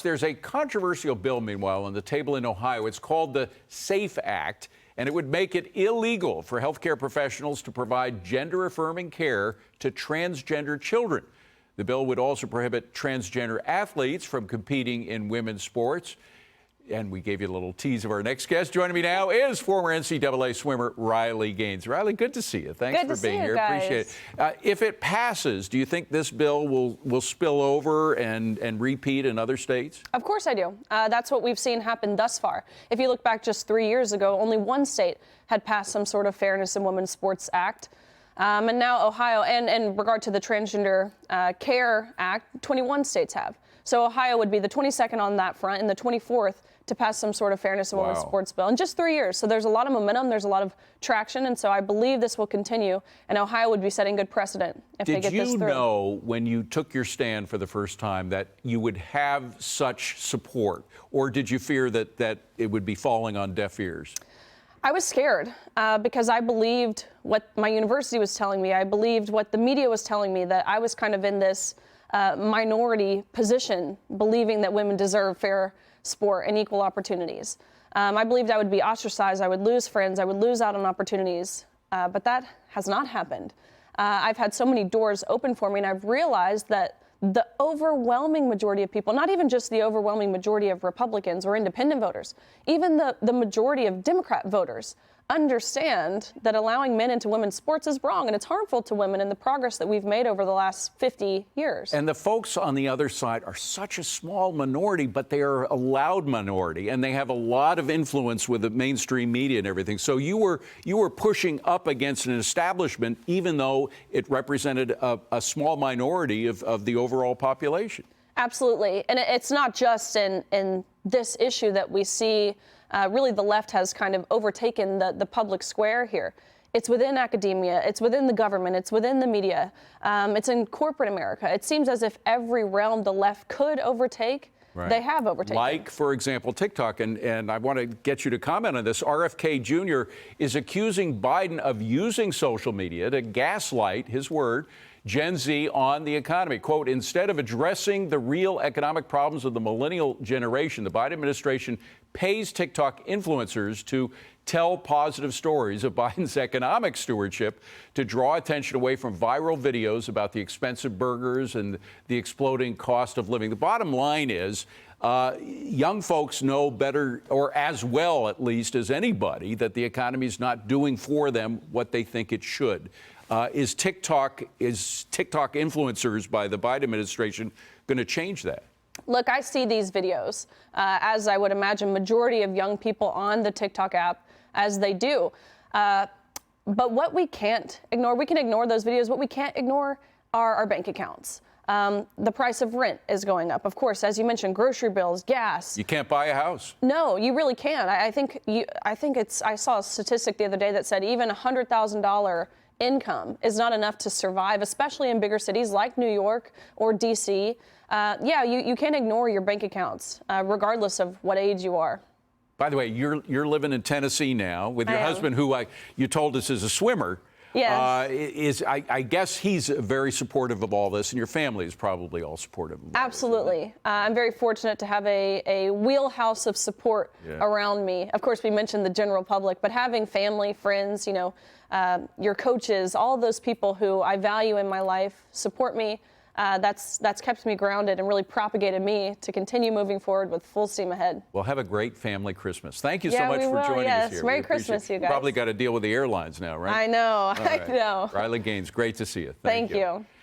There's a controversial bill, meanwhile, on the table in Ohio. It's called the SAFE Act, and it would make it illegal for healthcare professionals to provide gender-affirming care to transgender children. The bill would also prohibit transgender athletes from competing in women's sports. And we gave you a little tease of our next guest. Joining me now is former NCAA swimmer Riley Gaines. Riley, good to see you. Thanks for being here. Appreciate it. If it passes, do you think this bill will spill over and repeat in other states? Of course I do. That's what we've seen happen thus far. If you look back just 3 years ago, only one state had passed some sort of Fairness in Women's Sports Act. And now Ohio, and in regard to the Transgender Care Act, 21 states have. So Ohio would be the 22nd on that front and the 24th to pass some sort of Fairness in Women's Sports bill in just 3 years. So there's a lot of momentum, there's a lot of traction, and so I believe this will continue, and Ohio would be setting good precedent if they get this through. Did you know when you took your stand for the first time that you would have such support, or did you fear that it would be falling on deaf ears? I was scared because I believed what my university was telling me. I believed what the media was telling me, that I was kind of in this minority position, believing that women deserve fair sport and equal opportunities. I believed I would be ostracized, I would lose friends, I would lose out on opportunities, but that has not happened. I've had so many doors open for me, and I've realized that the overwhelming majority of people, not even just the overwhelming majority of Republicans or independent voters, even the majority of Democrat voters understand that allowing men into women's sports is wrong, and it's harmful to women and the progress that we've made over the last 50 years. And the folks on the other side are such a small minority, but they are a loud minority, and they have a lot of influence with the mainstream media and everything. So you were pushing up against an establishment, even though it represented a small minority of the overall population. Absolutely. And it's not just in this issue that we see. Really, the left has kind of overtaken the public square here. It's within academia, it's within the government, it's within the media, it's in corporate America. It seems as if every realm the left could overtake, they have overtaken. Like, for example, TikTok, and I want to get you to comment on this. RFK Jr. is accusing Biden of using social media to gaslight, his word, Gen Z on the economy. Quote, instead of addressing the real economic problems of the millennial generation, the Biden administration pays TikTok influencers to tell positive stories of Biden's economic stewardship to draw attention away from viral videos about the expensive burgers and the exploding cost of living. The bottom line is young folks know better, or as well at least as anybody, that the economy is not doing for them what they think it should. Is TikTok influencers by the Biden administration going to change that? Look, I see these videos, as I would imagine majority of young people on the TikTok app, as they do. But what we can't ignore, we can ignore those videos. What we can't ignore are our bank accounts. The price of rent is going up. Of course, as you mentioned, grocery bills, gas. You can't buy a house. No, you really can't. I saw a statistic the other day that said even $100,000 income is not enough to survive, especially in bigger cities like New York or D.C. You can't ignore your bank accounts, regardless of what age you are. By the way, you're living in Tennessee now with your husband, who you told us is a swimmer. Yes. I guess he's very supportive of all this, and your family is probably all supportive of all Absolutely. I'm very fortunate to have a wheelhouse of support around me. Of course, we mentioned the general public, but having family, friends, your coaches, all of those people who I value in my life support me. That's kept me grounded and really propagated me to continue moving forward with full steam ahead. Well, have a great family Christmas. Thank you so much for joining us here. Merry Christmas, you guys. Probably got to deal with the airlines now, right? I know. I know. Riley Gaines, great to see you. Thank you.